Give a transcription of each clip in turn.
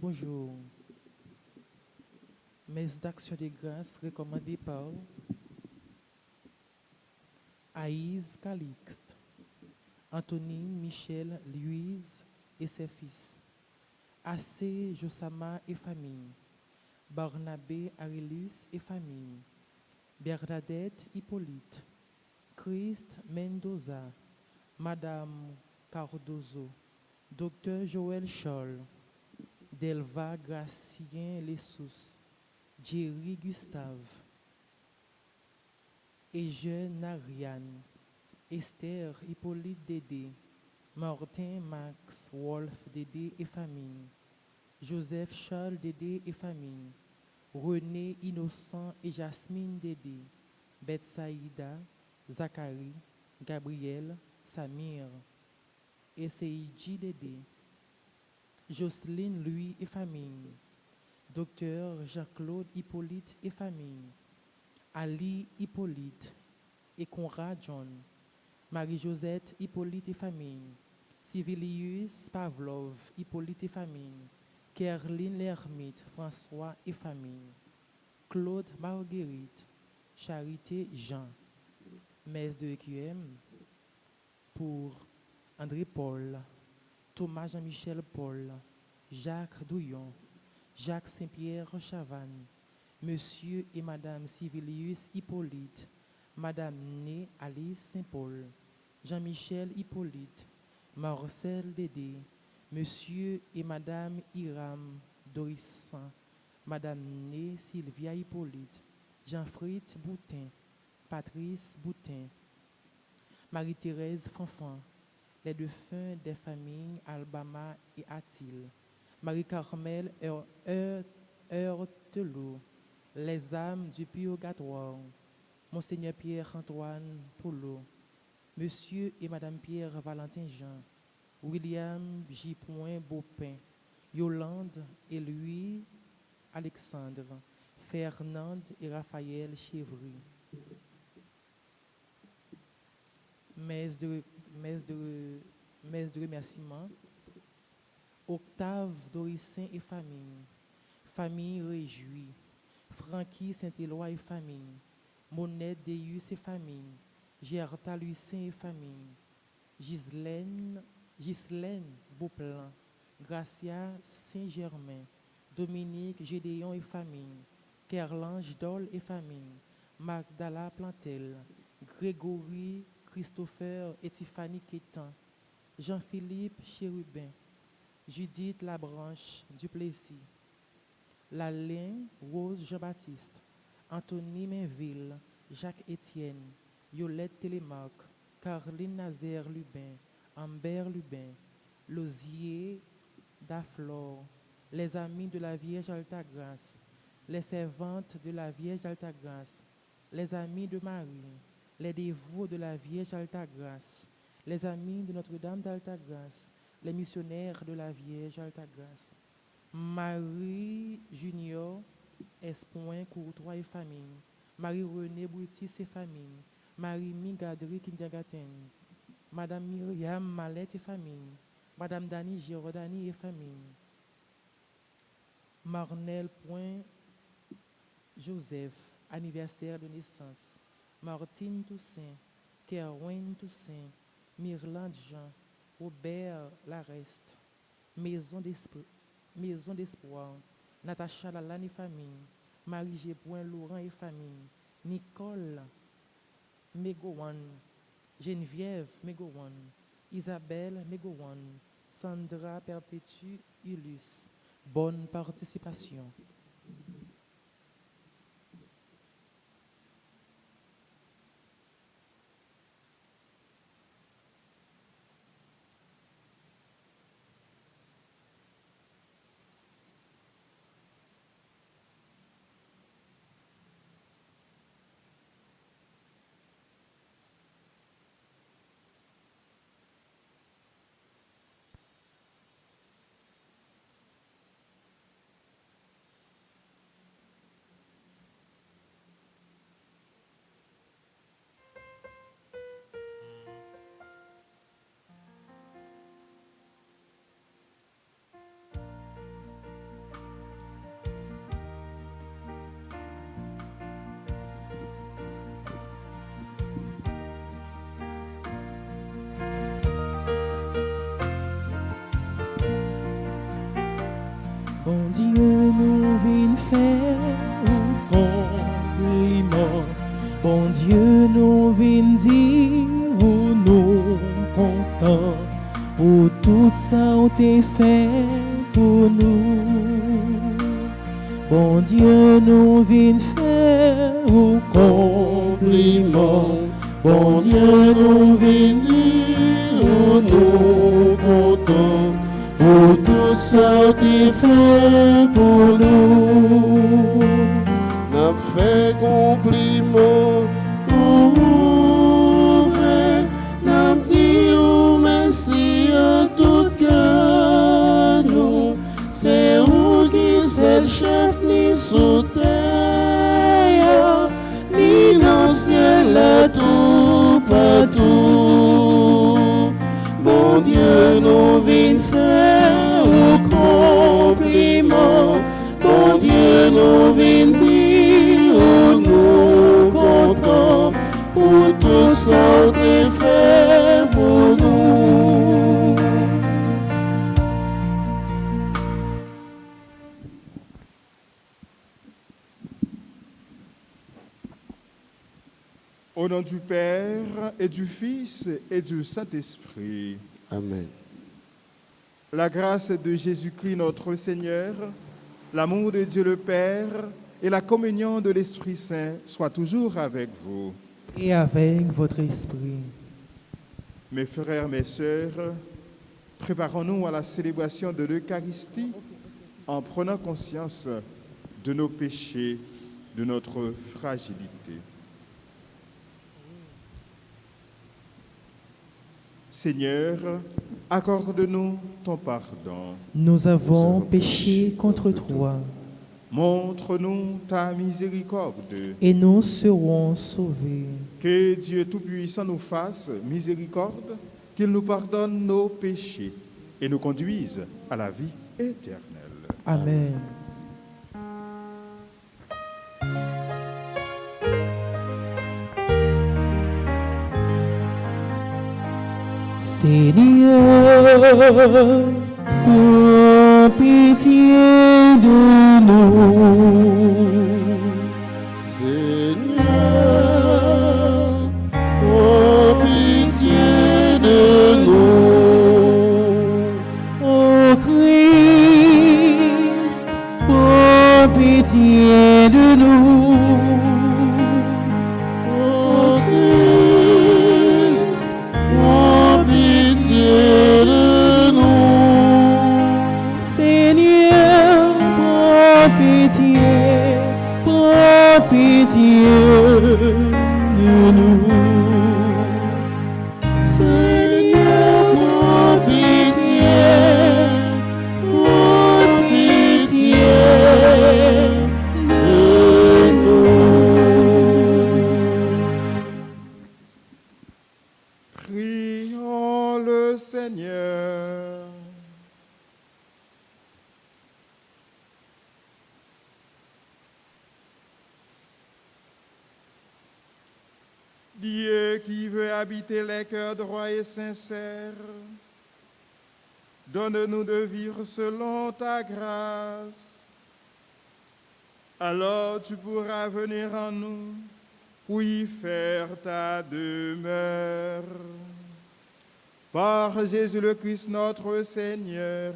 Bonjour. Messe d'action de grâce recommandée par Aïs Calixte, Antonine, Michel, Louise et ses fils, Assé, Josama et famille, Barnabé, Arilus et famille, Bernadette, Hippolyte, Christ, Mendoza, Madame Cardozo, Docteur Joël Scholl, Delva Gracien Lessous, Jerry Gustave, Eugène Ariane, Esther Hippolyte Dédé, Martin Max Wolf Dédé et famille, Joseph Charles Dédé et famille, René Innocent et Jasmine Dédé, Betsaïda, Zacharie, Gabriel, Samir, et Seiji Dédé, Jocelyne Louis et famille, Docteur Jean-Claude Hippolyte et famille, Ali Hippolyte et Conrad John, Marie-Josette Hippolyte et famille, Civilius Pavlov Hippolyte et famille, Kerline Lermite François et famille, Claude Marguerite, Charité Jean, messe de EQM pour André Paul, Thomas Jean-Michel Paul, Jacques Douillon, Jacques Saint-Pierre Chavannes, Monsieur et Madame Civilius Hippolyte, Madame Né Alice Saint-Paul, Jean-Michel Hippolyte, Marcel Dédé, Monsieur et Madame Hiram Dorissan, Madame Né Sylvia Hippolyte, Jean-Fritz Boutin, Patrice Boutin, Marie-Thérèse Fanfan, les défunts des familles Albama et Atil, Marie-Carmel Heurtelot, les âmes du purgatoire, Monseigneur Pierre-Antoine Poulot, Monsieur et Madame Pierre Valentin Jean, William J. Baupin, Yolande et Louis Alexandre, Fernande et Raphaël Chevry. Messe de remerciement, Octave Dorissin et famille, famille réjouie, Francky Saint-Éloi et famille, Monette Deus et famille, Gerta Lucin et famille, Ghislaine Beauplan, Gracia Saint-Germain, Dominique Gédéon et famille, Kerlange Dole et famille, Magdala Plantel, Grégory Christopher et Tiffany Quétan, Jean-Philippe Chérubin, Judith Labranche Duplessis, Lalain Rose Jean-Baptiste, Anthony Mainville, Jacques Étienne, Yolette Télémarque, Caroline Nazaire Lubin, Amber Lubin, Lozier Daflore, les amis de la Vierge Altagrace, les servantes de la Vierge Altagrace, les amis de Marie, les dévots de la Vierge Altagrace, les amis de Notre-Dame d'Altagrace, les missionnaires de la Vierge Altagrace, Marie Junior Espoin Courtois et famille, Marie-Renée Boutis et famille, Marie-Mi Gadri Kindiagaten, Madame Myriam Mallette et famille, Madame Dani Girodani et famille, Marnel Point Joseph, anniversaire de naissance, Martine Toussaint, Kerwin Toussaint, Myrland Jean, Robert Lareste, Maison d'Espoir, Natacha Lalane et famille, Marie Gépoin Laurent et famille, Nicole Megowan, Geneviève Megowan, Isabelle Megowan, Sandra Perpétue Ulysse. Bonne participation. Bon Dieu, nous vînes faire compliment. Bon Dieu, nous vînes dire nous contents pour tout ça on t'a fait pour nous. Bon Dieu, nous vînes faire compliment. Bon Dieu, nous vînes dire nous contents pour tout ça qui fait pour nous. N'a fait compliment pour vrai, n'a dit merci à tout cœur nous. C'est où qui c'est le chef ni sous terre, ni dans le ciel là tout partout. Mon Dieu, nous vînes faire compliment. Mon Dieu, nous vînes dire nous contents pour tout ça que fait pour nous. Au nom du Père et du Fils et du Saint-Esprit. Amen. La grâce de Jésus-Christ notre Seigneur, l'amour de Dieu le Père et la communion de l'Esprit Saint soient toujours avec vous. Et avec votre esprit. Mes frères, mes sœurs, préparons-nous à la célébration de l'Eucharistie en prenant conscience de nos péchés, de notre fragilité. Seigneur, accorde-nous ton pardon. Nous avons péché contre toi Montre-nous ta miséricorde. et nous serons sauvés. Que Dieu Tout-Puissant nous fasse miséricorde, qu'il nous pardonne nos péchés et nous conduise à la vie éternelle. Amen. Seigneur, prends pitié de nous. Seigneur, oh pitié de nous. Ô Christ, prends pitié de nous. Oh Christ, oh pitié de nous. Seigneur, prends pitié de nous. Seigneur, prends pitié de nous. Prions le Seigneur. Dieu qui veut habiter les cœurs droits et sincères, donne-nous de vivre selon ta grâce. Alors tu pourras venir en nous pour y faire ta demeure. Par Jésus le Christ notre Seigneur,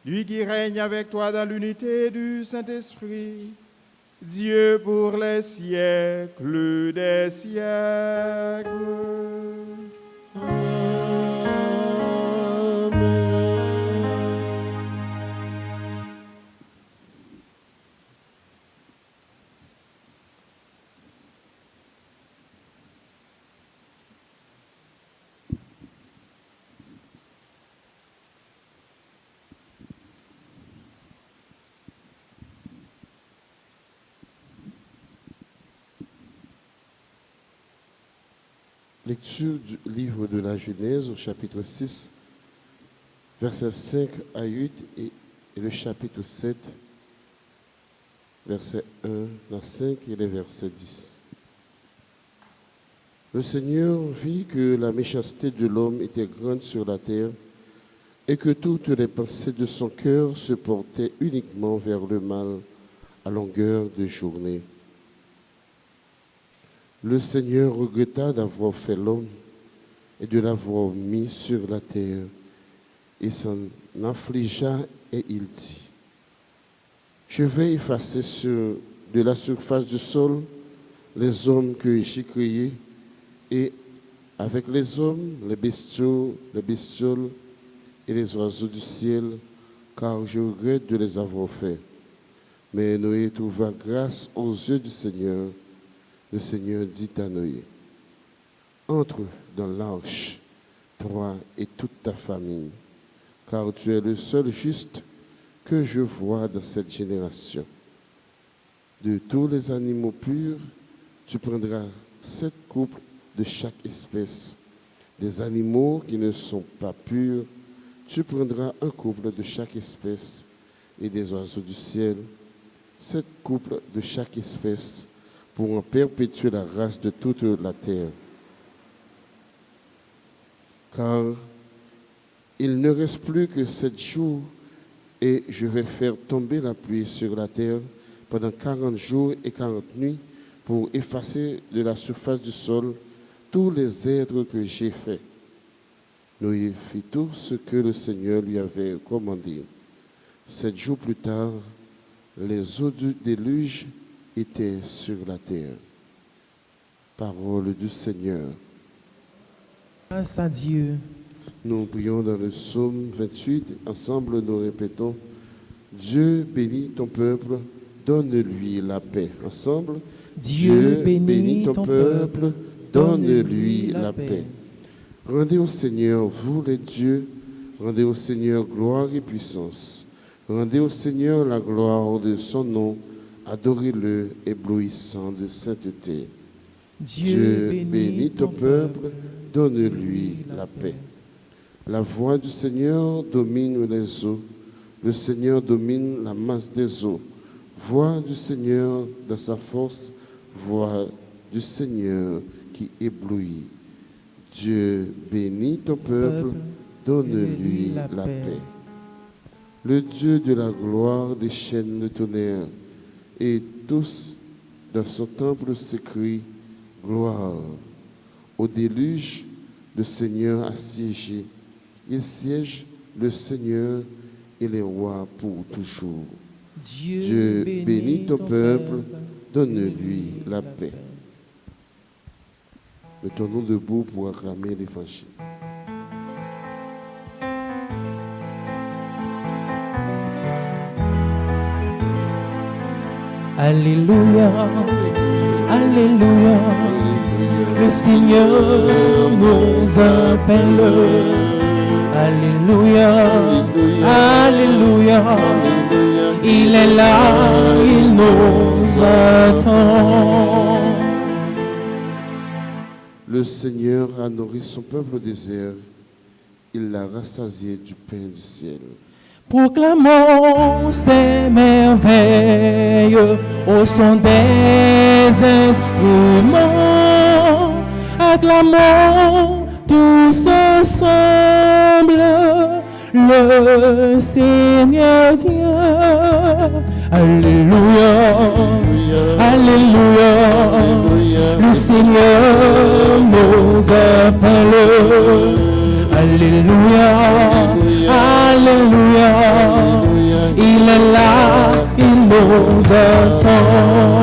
lui qui règne avec toi dans l'unité du Saint-Esprit, Dieu pour les siècles des siècles. Lecture du livre de la Genèse au chapitre 6, versets 5 à 8 et le chapitre 7, versets 1 à 5 et les versets 10. Le Seigneur vit que la méchanceté de l'homme était grande sur la terre et que toutes les pensées de son cœur se portaient uniquement vers le mal à longueur de journée. Le Seigneur regretta d'avoir fait l'homme et de l'avoir mis sur la terre. Il s'en affligea et il dit, je vais effacer de la surface du sol les hommes que j'ai créés et avec les hommes, les bestiaux, les bestioles et les oiseaux du ciel, car je regrette de les avoir faits. Mais Noé trouva grâce aux yeux du Seigneur. Le Seigneur dit à Noé, entre dans l'arche, toi et toute ta famille, car tu es le seul juste que je vois dans cette génération. De tous les animaux purs, tu prendras 7 couples de chaque espèce. Des animaux qui ne sont pas purs, tu prendras un couple de chaque espèce, et des oiseaux du ciel, 7 couples de chaque espèce, pour en perpétuer la race de toute la terre. Car il ne reste plus que 7 jours, et je vais faire tomber la pluie sur la terre pendant 40 jours et 40 nuits, pour effacer de la surface du sol tous les êtres que j'ai faits. Noé fit tout ce que le Seigneur lui avait commandé. 7 jours plus tard, les eaux du déluge étaient sur la terre. Parole du Seigneur. Grâce à Dieu. Nous prions dans le psaume 28, ensemble nous répétons, Dieu bénit ton peuple, donne-lui la paix. Ensemble, Dieu bénit ton peuple, donne-lui la paix. Rendez au Seigneur, vous les dieux, rendez au Seigneur gloire et puissance. Rendez au Seigneur la gloire de son nom, adorez-le, éblouissant de sainteté. Dieu bénit ton peuple, donne-lui la paix. La voix du Seigneur domine les eaux, le Seigneur domine la masse des eaux. Voix du Seigneur dans sa force, voix du Seigneur qui éblouit. Dieu bénit ton peuple, donne-lui la paix. Le Dieu de la gloire déchaîne le tonnerre, et tous dans son temple s'écrient gloire. Au déluge, le Seigneur a siégé. Il siège, le Seigneur et les rois pour toujours. Dieu bénit ton peuple, donne-lui la paix. Mettons-nous debout pour acclamer l'Évangile. Alléluia, Alléluia, le Seigneur nous appelle. Alléluia, Alléluia, il est là, il nous attend. Le Seigneur a nourri son peuple au désert, il l'a rassasié du pain du ciel. Proclamons ces merveilles au son des instruments. Acclamons tous ensemble le Seigneur Dieu. Alléluia, Alléluia, le Seigneur nous appelle. Alléluia, Alléluia, il est là, il nous attend.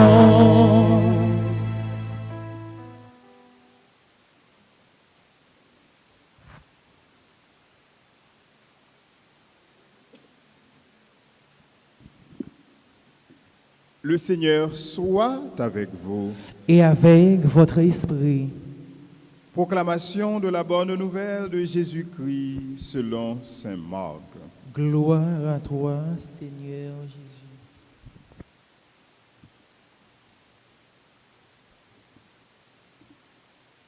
Le Seigneur soit avec vous. Et avec votre esprit. Proclamation de la bonne nouvelle de Jésus-Christ selon saint Marc. Gloire à toi, Seigneur Jésus.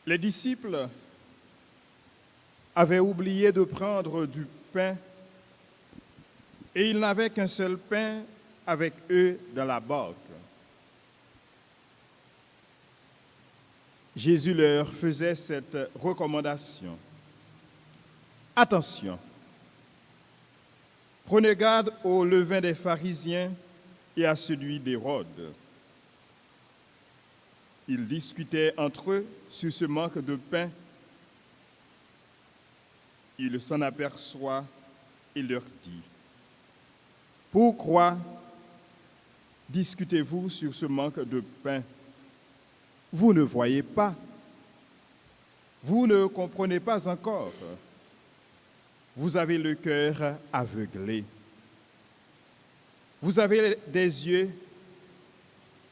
Les disciples avaient oublié de prendre du pain et ils n'avaient qu'un seul pain avec eux dans la barque. Jésus leur faisait cette recommandation. Attention, Prenez garde au levain des pharisiens et à celui d'Hérode. Ils discutaient entre eux sur ce manque de pain. Il s'en aperçoit et leur dit: Pourquoi discutez-vous sur ce manque de pain? Vous ne voyez pas, vous ne comprenez pas encore. Vous avez le cœur aveuglé. Vous avez des yeux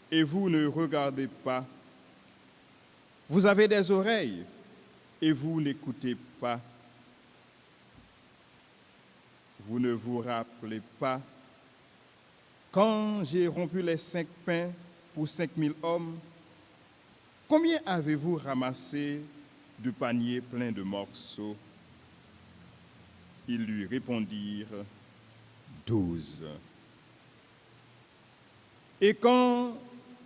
et vous ne regardez pas. Vous avez des oreilles et vous n'écoutez pas. Vous ne vous rappelez pas quand j'ai rompu les 5 pains pour 5000 hommes, combien avez-vous ramassé de paniers pleins de morceaux? Ils lui répondirent: 12. Et quand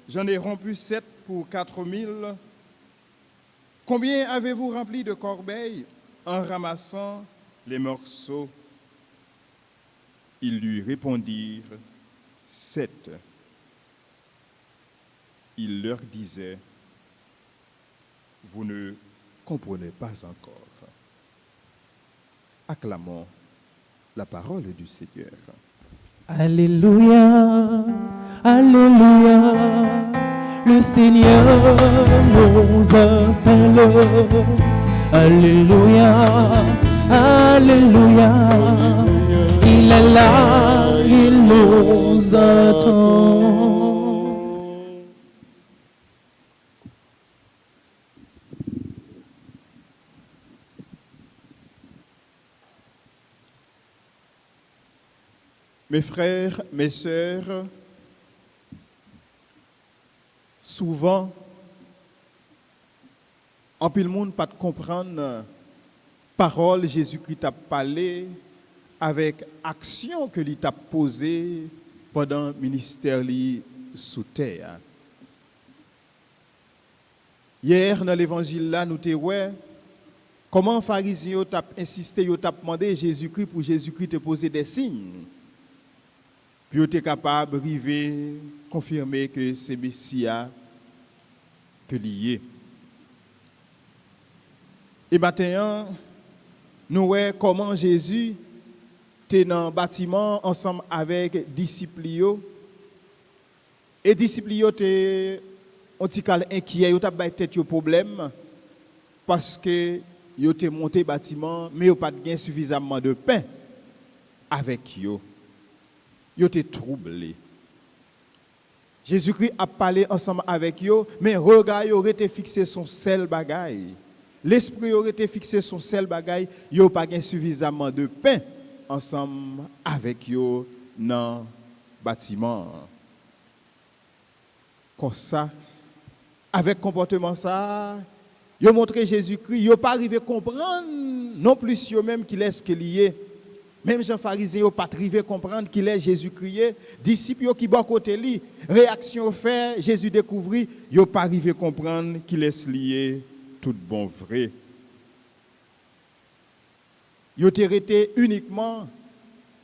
j'en ai rompu 7 pour 4000, combien avez-vous rempli de corbeilles en ramassant les morceaux? Ils lui répondirent: 7. Il leur disait: Vous ne comprenez pas encore. Acclamons la parole du Seigneur. Alléluia, Alléluia, le Seigneur nous appelle. Alléluia, Alléluia, il est là, il nous attend. Mes frères, mes sœurs, souvent, en pile monde pas de comprendre parole Jésus-Christ a parlé avec action que lui t'a posée pendant le ministère li sous terre. Hier dans l'évangile là nous te ouais comment pharisiens t'a insisté, t'a demandé Jésus-Christ pour Jésus-Christ te poser des signes. Puis vous êtes capable d'arriver, confirmer que c'est Messia que lié. Et maintenant, nous voyons comment Jésus était dans le bâtiment ensemble avec disciples. Et disciples étaient inquiets, ils avaient tête au problème parce que ils étaient montés au bâtiment, mais ils n'avaient pas suffisamment de pain avec eux. Ils étaient troublés. Jésus-Christ a parlé ensemble avec eux, mais regard aurait été fixé sur seul bagaille. L'esprit aurait été fixé sur seul bagaille, ils n'ont pas suffisamment de pain ensemble avec eux dans le bâtiment. Comme ça, avec comportement ça, ils ont montré Jésus-Christ, ils n'ont pas arrivé à comprendre non plus eux-mêmes qu'il est ce qu'il y est. Même Jean pharisien n'ont pas arrivé à comprendre qu'il est Jésus-Christ. Disciples qui sont côté lui, réaction fait, Jésus découvrit, ils n'ont pas arrivé à comprendre qu'il est lié tout bon vrai. Ils ont été uniquement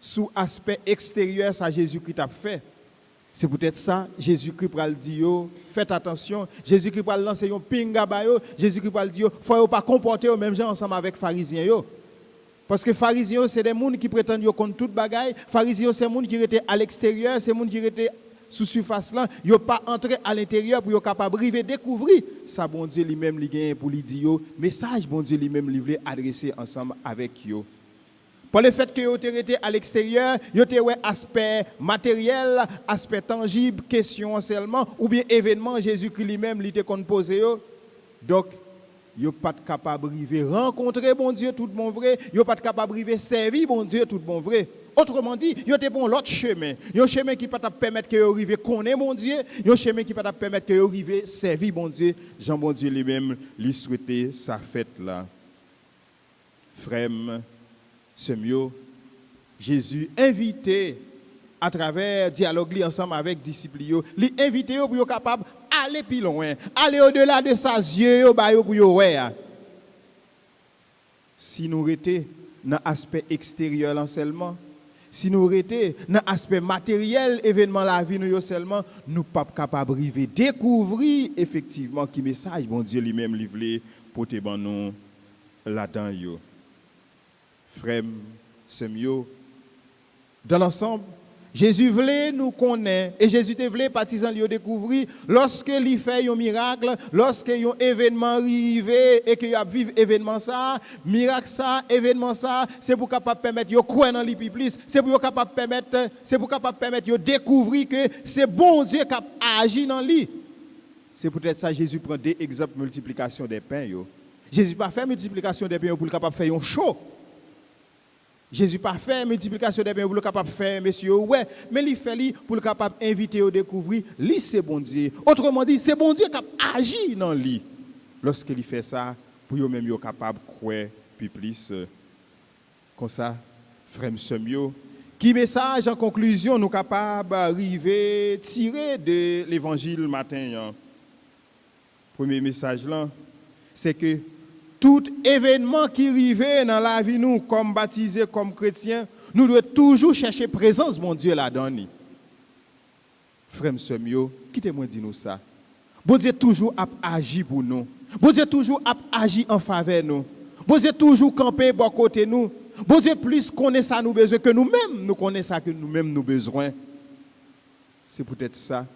sous aspect extérieur ça Jésus-Christ a fait. C'est peut-être ça, Jésus-Christ va le dire, faites attention, Jésus-Christ va lancer un pinga ba yo, Jésus-Christ va le dire, faut pas comporter au même genre ensemble avec pharisiens yo. Parce que pharisiens c'est des gens qui prétendent yo contre toute bagaille, pharisiens c'est des gens qui étaient à l'extérieur, c'est des gens qui étaient sous surface là, yo pas entrer à l'intérieur pour yo capable arriver découvrir ça bon Dieu lui-même li gagne pour lui dire message bon Dieu lui-même li veut adresser ensemble avec yo. Pour le fait que yo été à l'extérieur, yo té ouais aspect matériel, aspect tangible, question seulement ou bien événement Jésus-Christ lui-même li té kon poser yo. Donc yo pas capable arriver rencontrer bon Dieu tout bon vrai, yo pas capable arriver servir bon Dieu tout bon vrai. Autrement dit, yo te bon l'autre chemin, un chemin qui pas permettre que yo arriver connaître bon Dieu, un chemin qui pas permettre que yo arriver servir bon Dieu, Jean bon Dieu lui-même lui souhaiter sa fête là. Frère, c'est mieux. Jésus invité à travers dialogue ensemble avec disciples, lui invité pour être capable aller plus loin, aller au-delà de sa yeux pour yo ouais. Si nous étions dans l'aspect extérieur seulement, Si nous étions dans l'aspect matériel, événement la vie, nous seulement, nous ne sommes pas capables de découvrir effectivement qui message, bon Dieu lui-même livré pour te nous là-dedans. Frère, sœurs, dans l'ensemble, Jésus voulait nous connaître et Jésus voulait partisans lui découvrir lorsque il fait un miracle, lorsque un événement arrive et que a vivre événement ça, miracle ça, événement ça, c'est pour capable permettre yo croire dans lui plus, c'est pour capable permettre yo découvrir que c'est bon Dieu qui a agi dans lui. C'est peut-être ça Jésus prend des exemples de multiplication des pains yo. Jésus pas fait multiplication des pains pour capable faire un show. Jésus pas fait multiplication des pains pour le capable faire monsieur ouais mais il fait pour le capable inviter au découvrir lui c'est bon Dieu. Autrement dit c'est bon Dieu qui agit dans lui. Lorsqu'il fait ça pour eux même yo capable croire plus comme ça frère monsieur qui message en conclusion nous capable arriver tirer de l'évangile matin. Premier message là c'est que tout événement qui arrive dans la vie, nous, comme baptisés, comme chrétiens, nous devons toujours chercher présence, mon Dieu, là-dedans. Frère, sœur, quittez-moi dire nous ça. Bon Dieu toujours a agi pour nous. Bon Dieu toujours a agi en faveur de nous. Bon Dieu toujours campé bon côté nous. Bon Dieu plus connaît ça nous besoin que nous-mêmes, nous connaissons ça que nous-mêmes nous besoin. C'est peut-être ça.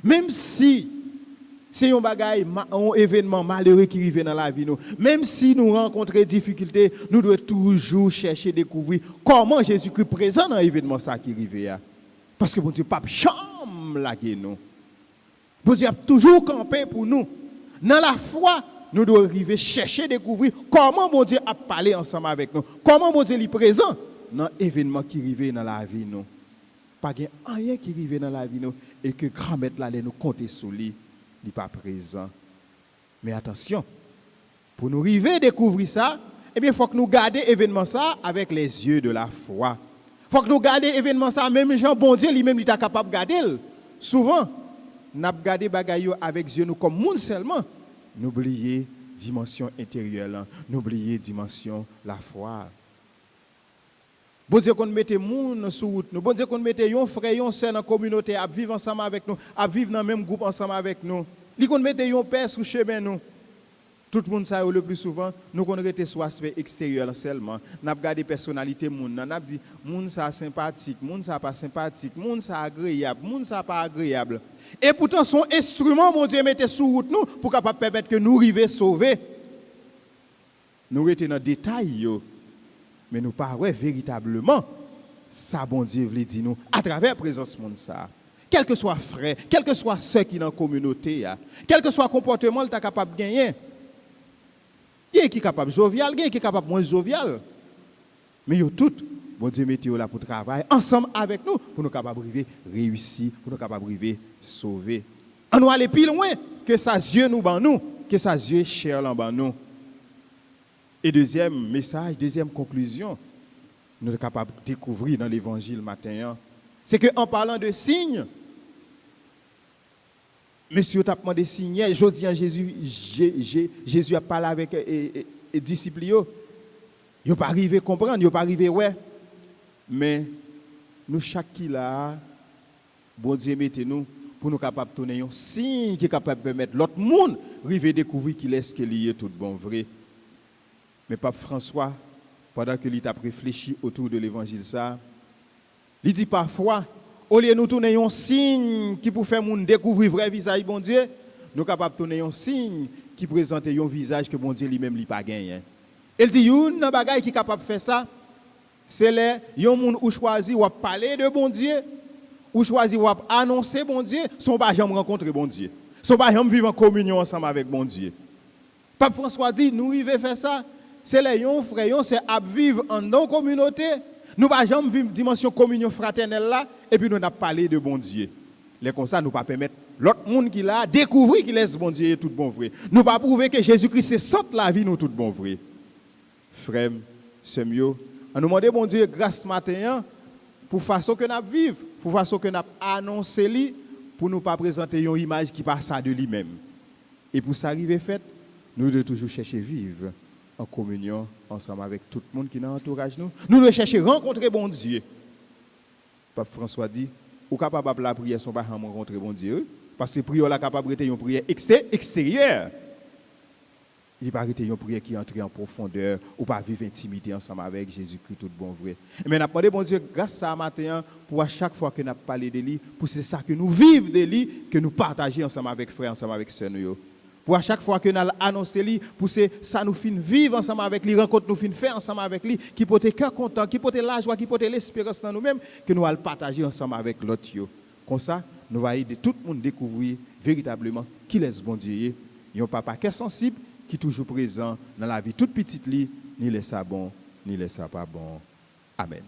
Même si c'est un bagage, un événement malheureux qui arrive dans la vie nous. Même si nous rencontrons des difficultés, nous devons toujours chercher à découvrir comment Jésus-Christ est présent dans l'événement ça qui arrive. Parce que bon Dieu, Pape, chambre la nous. Bon Dieu a toujours campé pour nous. Dans la foi, nous devons arriver chercher à découvrir comment bon Dieu a parlé ensemble avec nous. Comment bon Dieu est présent dans l'événement qui arrive dans la vie nous. Pas rien qui arrive dans la vie nous et que grand-mère là nous compter sur lui. Il n'est pas présent. Mais attention, pour nous arriver à découvrir ça, eh bien, il faut que nous gardions l'événement ça avec les yeux de la foi. Il faut que nous gardions l'événement ça, même Jean, bon Dieu, lui-même, il est capable de garder. Souvent, nous avons gardé les choses avec les yeux nous comme monde seulement. Nous oublions la dimension intérieure, nous oublions la dimension de la foi. Bon Dieu qu'on mette moun sur route nous. Bon Dieu qu'on mette yon frère, yon sœur dans la communauté à vivre ensemble avec nous, à vivre dans le même groupe ensemble avec nous. Li qu'on mette yon père sur chemin nous. Tout le monde ça le plus souvent, nous qu'on rete sur aspect extérieur seulement. N'a regardé personnalité moun, n'a dit moun ça sympathique, moun ça pas sympathique, moun ça agréable, moun ça pas agréable. Et pourtant son instrument mon Dieu mette sur route nous pour capable permettre que nous arriver sauver. Nous rete dans détail yo. Mais nous parlons véritablement, ça bon Dieu veut dire nous, à travers la présence de monde ça. Quel que soit frère, quel que soit ceux qui sont dans la communauté, quel que soit le comportement, tu es capable de gagner. Il y a qui est capable de jovial, il y a qui est capable de moins jovial. Mais ils tous, bon Dieu mettez là pour travailler ensemble avec nous, pour nous capables de réussir, pour nous capables de sauver. On doit aller plus loin que ça Dieu nous ban nous, que ça Dieu cher en ban nous. Et deuxième message, deuxième conclusion, nous sommes capables de découvrir dans l'évangile matin, c'est qu'en parlant de signes, monsieur t'a demandé des signes, je dis Jésus a parlé avec les disciples, ils n'ont pas arrivé à comprendre, ils n'ont pas arrivé ouais. Mais nous, chaque qui là, bon Dieu mettez-nous pour nous capables de donner un signe qui est capable de permettre l'autre monde arriver à découvrir qu'il est ce qu'il est tout bon vrai. Mais Pape François, pendant que il a réfléchi autour de l'évangile ça, il dit parfois, au lieu de nous tourner un signe qui pour faire moun découvrir vrai visage bon Dieu, nous sommes capables de tourner un signe qui présente un visage que bon Dieu lui-même n'a pas gagné. Il dit, une bagaille qui est capable de faire ça, c'est les yon moun ou choisi ou parler de bon Dieu, ou choisi ou annoncer bon Dieu, son pas jamais rencontrer bon Dieu. Son pas jamais vivre en communion ensemble avec bon Dieu. Pape François dit, nous devons faire ça. C'est les yon frères, c'est à vivre en non-communauté. Nous ne pouvons jamais vivre dimension communion fraternelle là, et puis nous n'avons pas parlé de bon Dieu. Les comme ça, nous ne pouvons pas permettre l'autre monde qui l'a découvrir qu'il est bon Dieu et tout bon vrai. Nous ne pouvons pas prouver que Jésus-Christ c'est centre la vie, nous tout bon vrai. Frère, c'est mieux. On nous demande bon Dieu grâce ce matin pour façon que nous vivons, pour façon que nous annoncer lui, pour nous pas présenter une image qui passe à de lui-même. Et pour ça arriver fait, nous devons toujours chercher vivre en communion ensemble avec tout le monde qui nous entourage nous. Nous devons chercher rencontrer bon Dieu Pape François dit, ou capable la prière son pas rencontrer bon Dieu, parce que prière la capable d'être une prière extérieure. Il pas arrêter une prière qui entre en profondeur ou pas vivre intimité ensemble avec Jésus-Christ tout bon vrai. Mais n'a demandé bon Dieu grâce à matin pour à chaque fois que n'a parlé de lui, pour c'est ça que nous vivons de lui, que nous partageons ensemble avec frères, ensemble avec sœurs nous. Pour à chaque fois que nous annoncé lui, pour c'est ça nous fin vivre ensemble avec lui, rencontre nous fin faire ensemble avec lui, qui porte cœur content, qui porte la joie, qui porte l'espérance dans nous-mêmes, que nous allons partager ensemble avec l'autre. Comme ça, nous allons aider tout le monde à découvrir véritablement qui est ce bon Dieu. Il y a un papa qui est sensible, qui est toujours présent dans la vie toute petite li, ni laisse ça bon, ni laisse ça pas bon. Amen.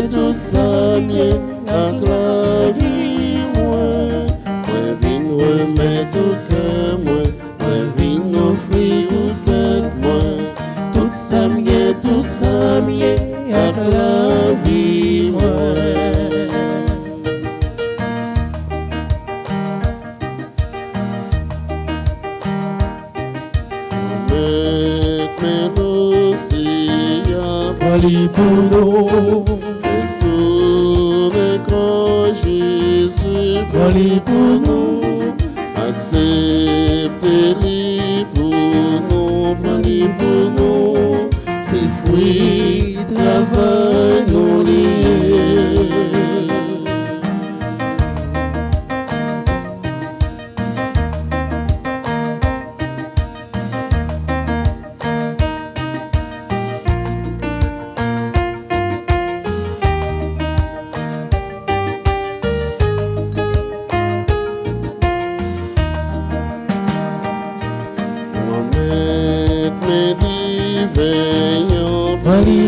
Tout ça mieux avec la vie moi vin remettre au cœur moi vin offrir au tête moi tout ça mieux avec la vie moi. Pour nous, tourne quand Jésus parle pour nous, acceptez-le pour nous, parle pour nous, c'est fruit, travail nous liés.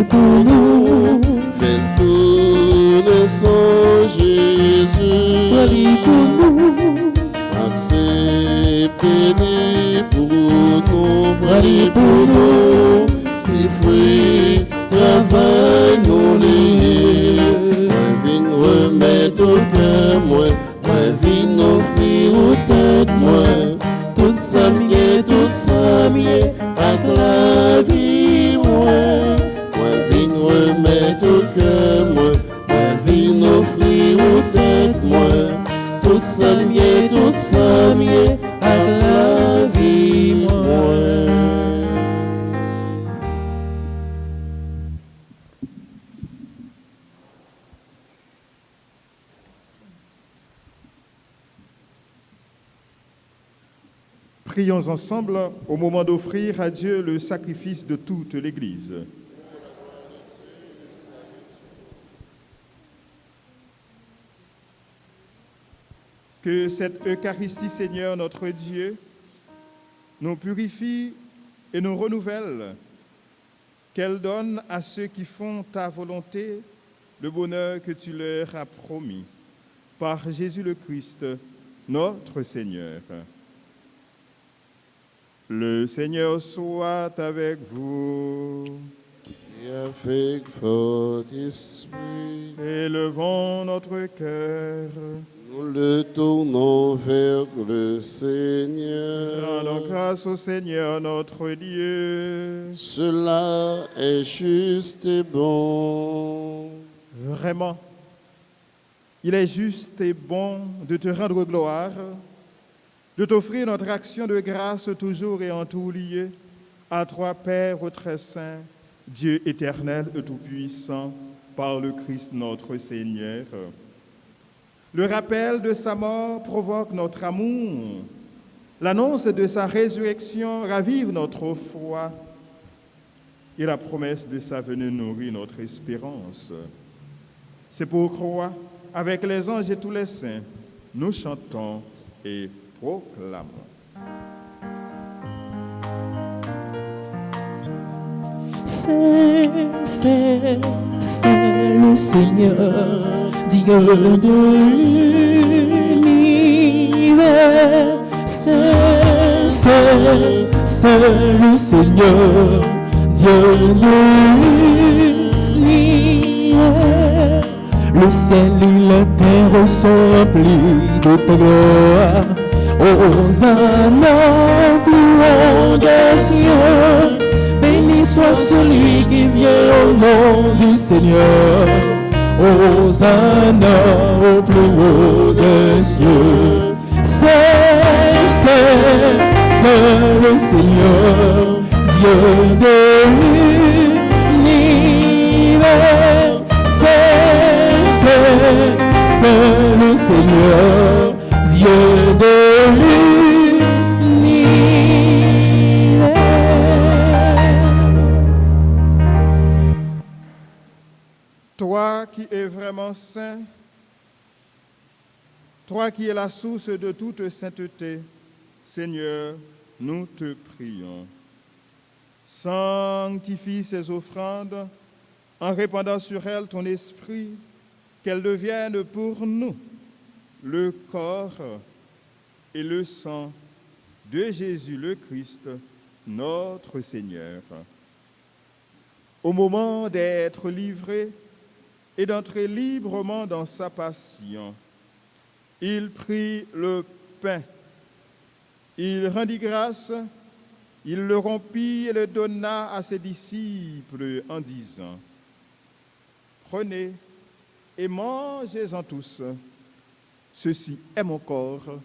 Pour nous, fais tourner sans Jésus, pour nous, acceptez-le pour nous, c'est fruit, travail nous liés. Moi viens remettre au cœur, moi viens offrir aux têtes, moi, tout ça mieux, avec la vie, moi. Remettre au cœur, moi viens offrir aux têtes, moi tout ça mieux, avec la vie, moi. Prions ensemble au moment d'offrir à Dieu le sacrifice de toute l'Église. Que cette Eucharistie, Seigneur notre Dieu, nous purifie et nous renouvelle, qu'elle donne à ceux qui font ta volonté le bonheur que tu leur as promis. Par Jésus le Christ, notre Seigneur. Le Seigneur soit avec vous. Et avec votre esprit. Élevons notre cœur. Nous le tournons vers le Seigneur. Rendons grâce au Seigneur notre Dieu. Cela est juste et bon. Vraiment, il est juste et bon de te rendre gloire, de t'offrir notre action de grâce toujours et en tout lieu, à toi, Père très saint, Dieu éternel et tout-puissant, par le Christ notre Seigneur. Le rappel de sa mort provoque notre amour. L'annonce de sa résurrection ravive notre foi. Et la promesse de sa venue nourrit notre espérance. C'est pourquoi, avec les anges et tous les saints, nous chantons et proclamons. C'est le Seigneur, Dieu de l'univers. C'est le Seigneur, Dieu de l'univers. Le ciel et la terre sont remplis de ta gloire. Hosanna au plus haut des cieux. Béni soit celui qui vient au nom du Seigneur. Hosanna au plus haut des cieux. C'est le Seigneur, Dieu de l'univers. C'est le Seigneur, Dieu de l'univers. Toi qui es vraiment saint, toi qui es la source de toute sainteté, Seigneur, nous te prions. Sanctifie ces offrandes en répandant sur elles ton esprit, qu'elles deviennent pour nous le corps et le sang de Jésus le Christ, notre Seigneur. Au moment d'être livré et d'entrer librement dans sa passion, il prit le pain, il rendit grâce, il le rompit et le donna à ses disciples en disant: Prenez et mangez-en tous, ceci est mon corps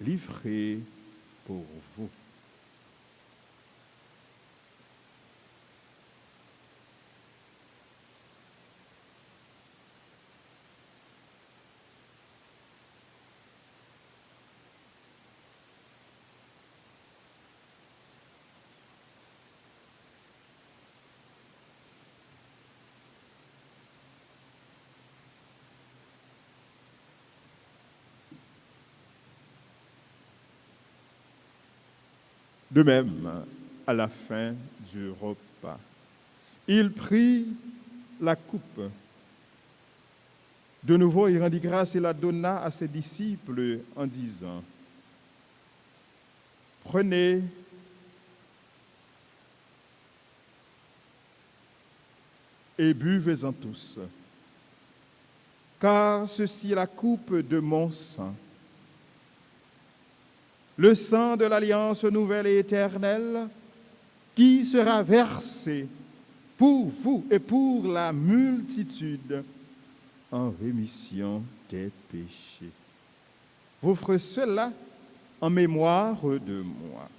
livré pour vous. De même, à la fin du repas, il prit la coupe. De nouveau, il rendit grâce et la donna à ses disciples en disant: Prenez et buvez-en tous, car ceci est la coupe de mon sang, le sang de l'alliance nouvelle et éternelle, qui sera versé pour vous et pour la multitude en rémission des péchés. Vous ferez cela en mémoire de moi.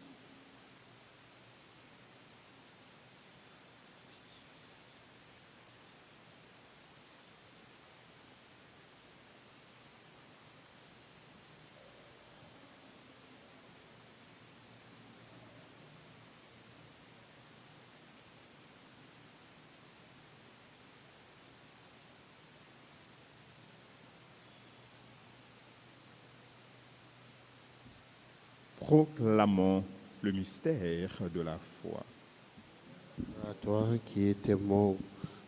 Proclamons le mystère de la foi. À toi qui étais mort,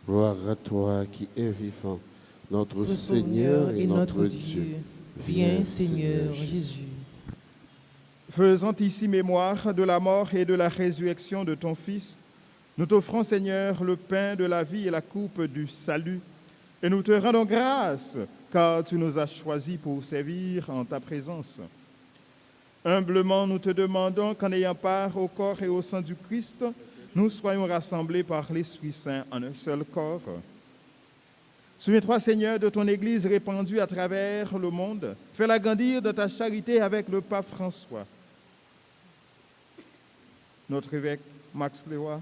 gloire à toi qui es vivant, notre Seigneur et notre Dieu. Viens, Seigneur Jésus. Faisant ici mémoire de la mort et de la résurrection de ton Fils, nous t'offrons, Seigneur, le pain de la vie et la coupe du salut, et nous te rendons grâce, car tu nous as choisis pour servir en ta présence. Humblement, nous te demandons qu'en ayant part au corps et au sang du Christ, nous soyons rassemblés par l'Esprit Saint en un seul corps. Souviens-toi, Seigneur, de ton Église répandue à travers le monde. Fais-la grandir de ta charité avec le pape François, notre évêque Max Pléois,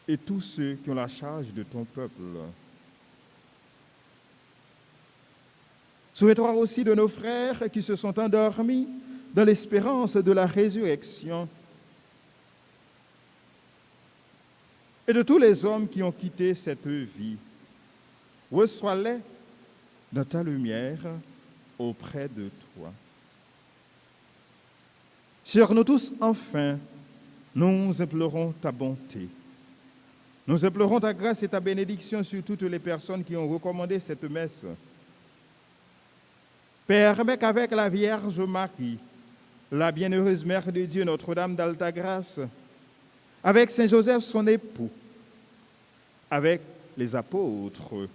et tous ceux qui ont la charge de ton peuple. Souviens-toi aussi de nos frères qui se sont endormis dans l'espérance de la résurrection et de tous les hommes qui ont quitté cette vie. Reçois-les dans ta lumière auprès de toi. Sur nous tous, enfin, nous implorons ta bonté. Nous implorons ta grâce et ta bénédiction sur toutes les personnes qui ont recommandé cette messe. Permets qu'avec la Vierge Marie, la bienheureuse Mère de Dieu, Notre-Dame d'Alta Grâce, avec Saint Joseph, son époux, avec les apôtres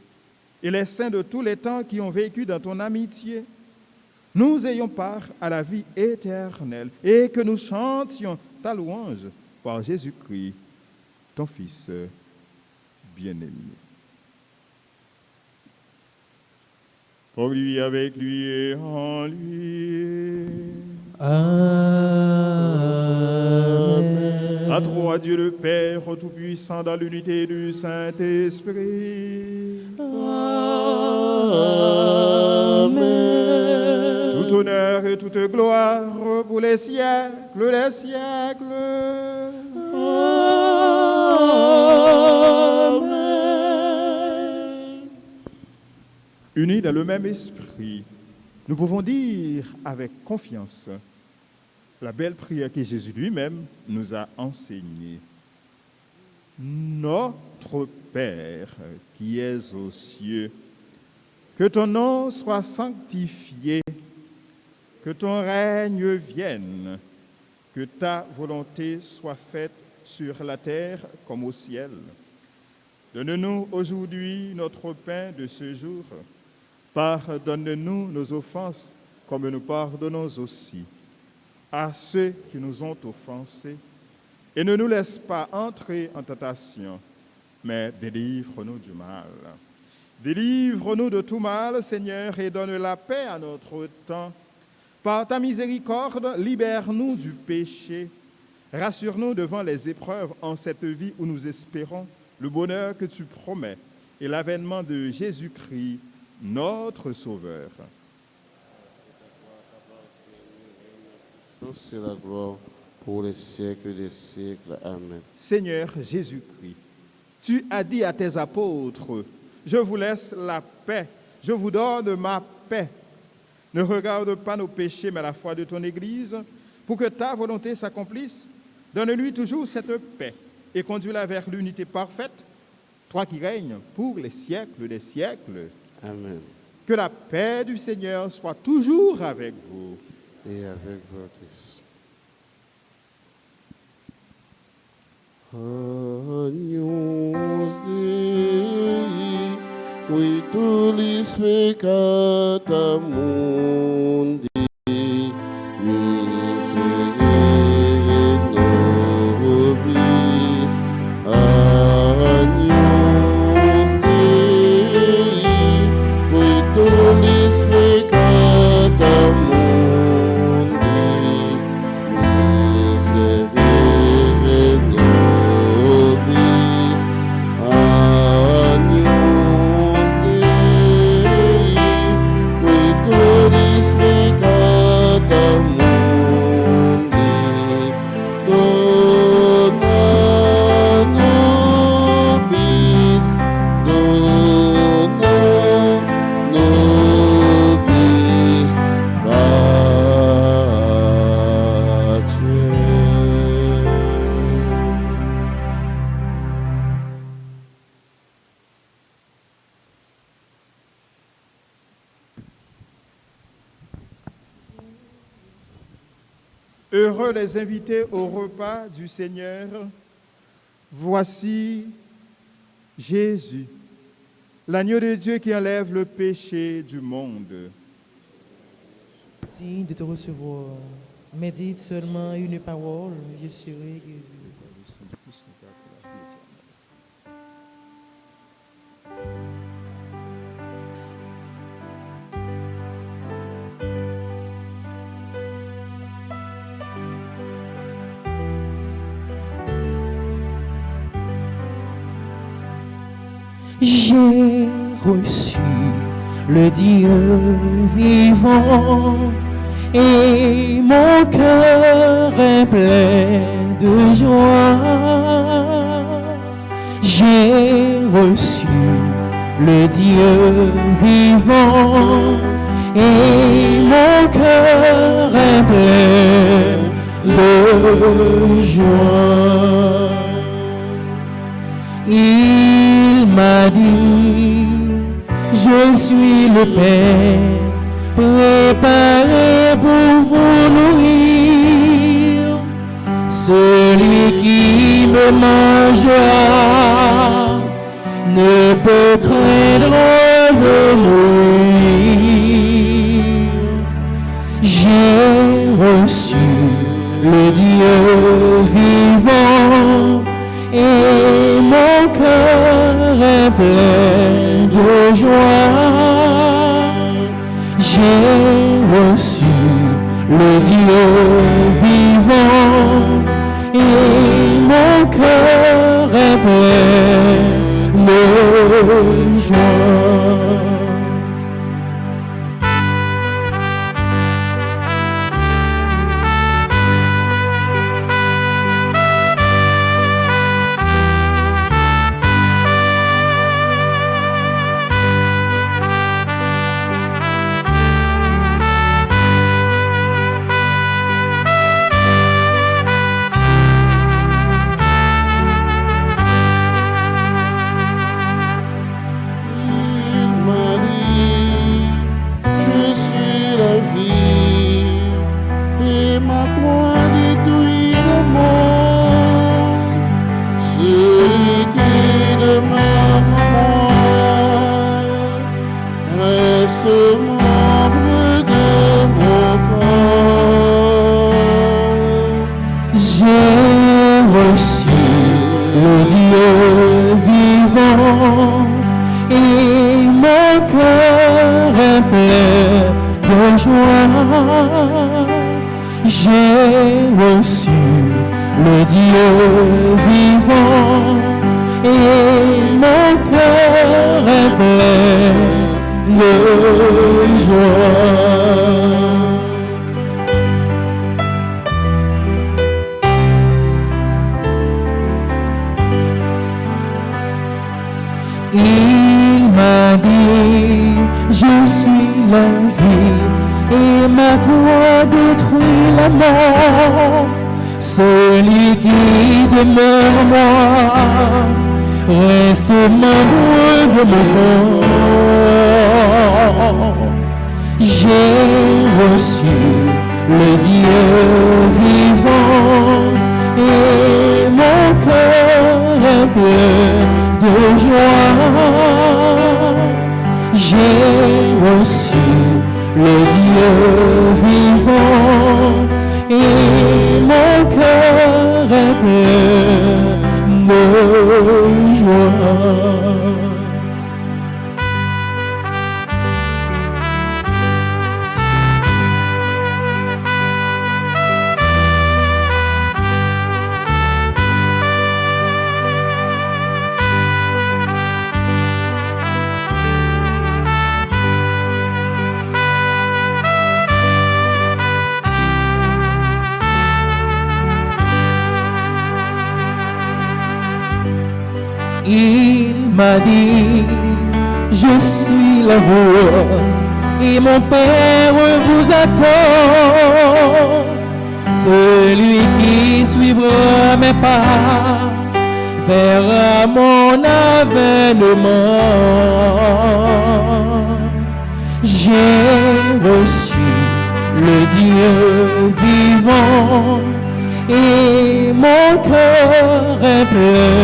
et les saints de tous les temps qui ont vécu dans ton amitié, nous ayons part à la vie éternelle et que nous chantions ta louange par Jésus-Christ, ton Fils bien-aimé. Pour lui, avec lui et en lui. Amen. À toi, Dieu le Père Tout-Puissant, dans l'unité du Saint-Esprit. Amen. Tout honneur et toute gloire pour les siècles des siècles. Amen. Unis dans le même esprit, nous pouvons dire avec confiance la belle prière que Jésus lui-même nous a enseignée. Notre Père qui es aux cieux, que ton nom soit sanctifié, que ton règne vienne, que ta volonté soit faite sur la terre comme au ciel. Donne-nous aujourd'hui notre pain de ce jour. Pardonne-nous nos offenses comme nous pardonnons aussi à ceux qui nous ont offensés. Et ne nous laisse pas entrer en tentation, mais délivre-nous du mal. Délivre-nous de tout mal, Seigneur, et donne la paix à notre temps. Par ta miséricorde, libère-nous du péché. Rassure-nous devant les épreuves en cette vie où nous espérons le bonheur que tu promets et l'avènement de Jésus-Christ, notre Sauveur. C'est la gloire pour les siècles des siècles. Amen. Seigneur Jésus-Christ, tu as dit à tes apôtres, je vous laisse la paix, je vous donne ma paix. Ne regarde pas nos péchés, mais la foi de ton Église, pour que ta volonté s'accomplisse. Donne-lui toujours cette paix et conduis-la vers l'unité parfaite, toi qui règnes pour les siècles des siècles. Amen. Que la paix du Seigneur soit toujours avec vous. Et avec votre esprit. Agnus Dei, qui tulis peccata mundi, miserere nobis. Agnus Dei, qui tulis peccata mundi, Heureux les invités au repas du Seigneur. Voici Jésus, l'agneau de Dieu qui enlève le péché du monde. Digne de te recevoir. Médite seulement une parole, je serai guéri. J'ai reçu le Dieu vivant, et mon cœur est plein de joie. J'ai reçu le Dieu vivant, et mon cœur est plein de joie. Il m'a dit, je suis le Père, préparé pour vous nourrir. Celui qui me mangera ne peut craindre de mourir. J'ai reçu le Dieu vivant, et mon cœur est plein de joie. J'ai reçu le Dieu vivant, et mon cœur est plein de joie. Il m'a dit, je suis la vie, et ma croix détruit la mort. Celui qui demeure en moi reste membre de mon corps. J'ai reçu le Dieu vivant, et mon cœur est plein de joie. J'ai reçu le Dieu vivant, et mon cœur est plein de joie. Il m'a dit, je suis la voie, et mon Père vous attend. Celui qui suivra mes pas verra mon avènement. J'ai reçu le Dieu vivant, et mon cœur est plein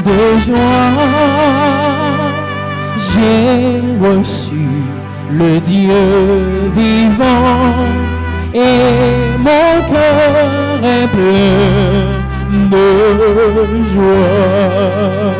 de joie. J'ai reçu le Dieu vivant, et mon cœur est plein de joie.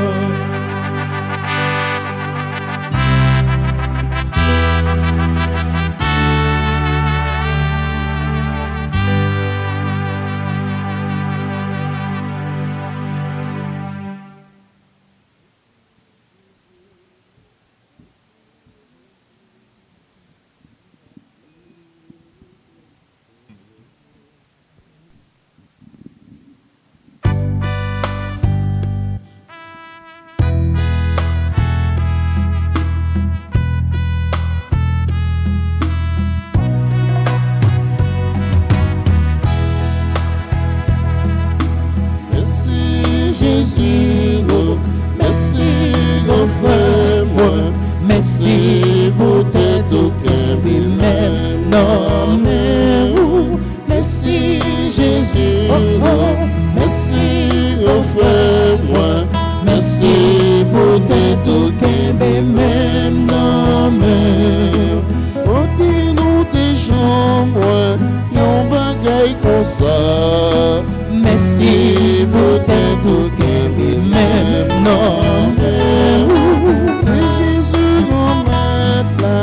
non, merci Jésus, merci offre-moi, merci pour tes tout même non, mais nous tes jours, moi, yon bagay comme ça, merci pour tes tout même non, c'est Jésus qu'on met là,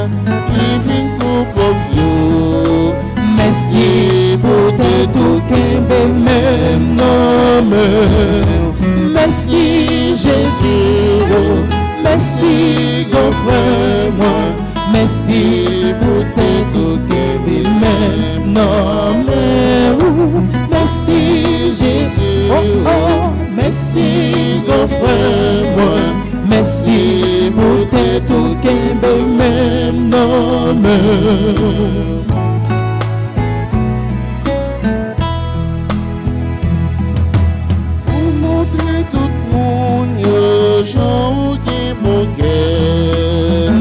qui vient pour pauvre. Merci pour tes tout même nom. Merci Jésus, merci offre-moi. Merci pour tes tout même nom. Merci Jésus, merci offre-moi. Merci pour tes tout même nom.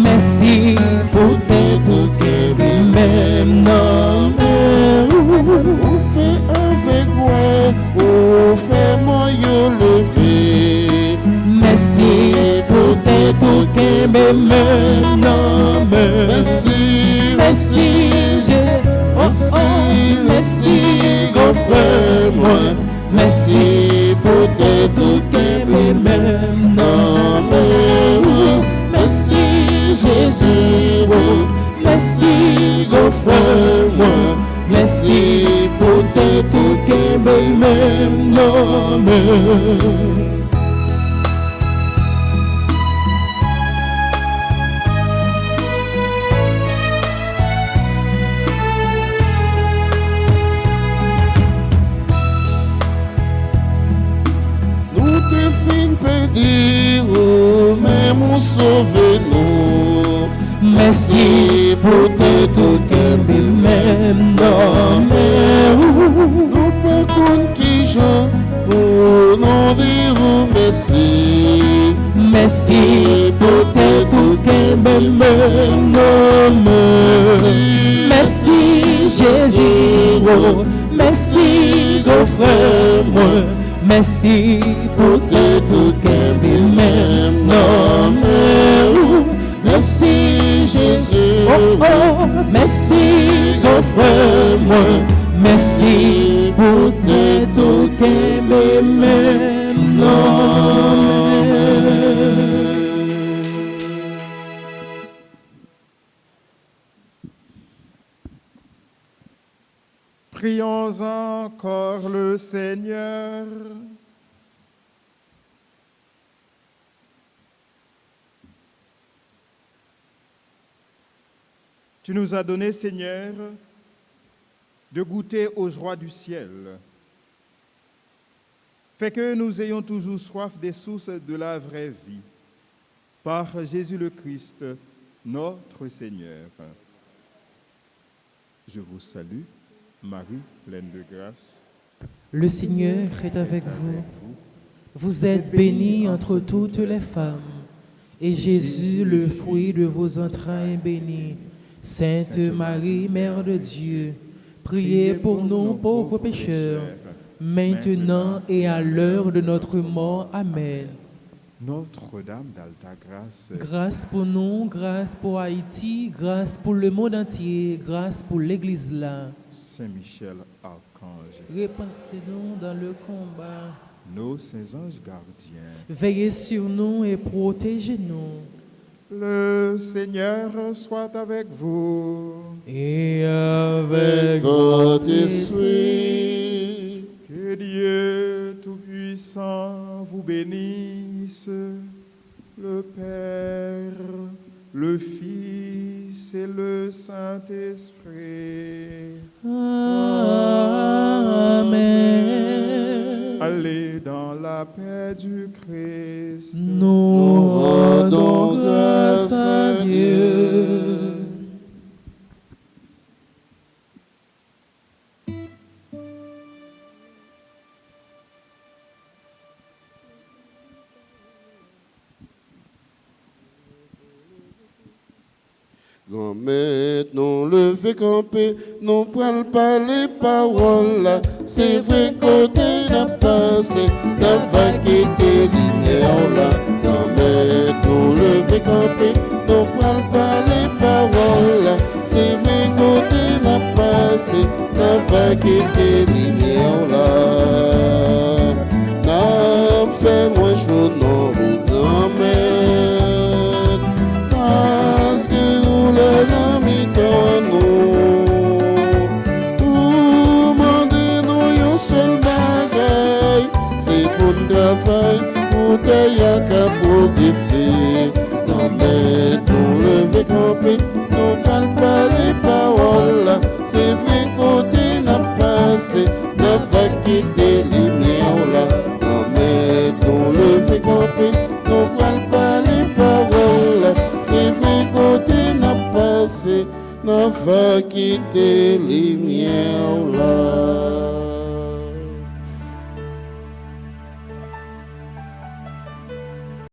Merci pour tes tout même nom. Ou fait avec moi, ou fait moi lever. Merci pour tes tout même nom. Merci, merci, merci, offre-moi. Merci pour tes tout même nom. Merci Jésus, merci offre-moi. Merci pour tes tout même nom. Même sauve-nous. Merci pour tes tout même nom. Nous pas qu'on qui joue pour nous dire merci. Merci pour tes tout même nom. Merci Jésus, merci offre-moi. Merci pour tes tout même nom. Merci Jésus, merci offre-moi. Merci pour tes tout même nom. Prions encore le Seigneur. Tu nous as donné, Seigneur, de goûter aux joies du ciel. Fais que nous ayons toujours soif des sources de la vraie vie. Par Jésus le Christ, notre Seigneur. Je vous salue, Marie, pleine de grâce. Le Seigneur est avec vous. Vous êtes bénie entre toutes les femmes, et Jésus, le fruit de vos entrailles, est béni. Sainte Marie, Mère de Dieu, priez pour nous pauvres pécheurs, maintenant et à l'heure de notre mort. Amen. Notre-Dame d'Alta Grâce, Grâce pour nous, grâce pour Haïti, grâce pour le monde entier, grâce pour l'Église là. Saint-Michel Archange, Répensez-nous dans le combat. nos saints anges gardiens, Veillez sur nous et protégez-nous. le Seigneur soit avec vous. Et avec votre esprit. Que Dieu Tout-Puissant vous bénisse, le Père, le Fils et le Saint-Esprit. Amen. Allez dans la paix du Christ. Nous rendons grâce à Dieu. Grand-mère, nous lever camper, nous prenons pas les paroles. C'est vrai côté n'a passé, n'a pas quitté lumière là. Grand-mère, nous lever camper, nous prenons pas les paroles. C'est vrai côté n'a passé, n'a pas quitté lumière là. N'a fait moins chaud non grand-mère. Parce que nous l'avons mis dans nous. Pour demander nous un seul bagaille, c'est pour le travail, pour d'ailleurs qu'à progresser. Non mais nous lever camper, nous parle pas les paroles. C'est vrai côté n'a passé, n'a pas quitté les miens là. Non mais nous lever camper, nous parle pas les paroles. C'est vrai côté n'a passé, n'a pas quitté les miens là.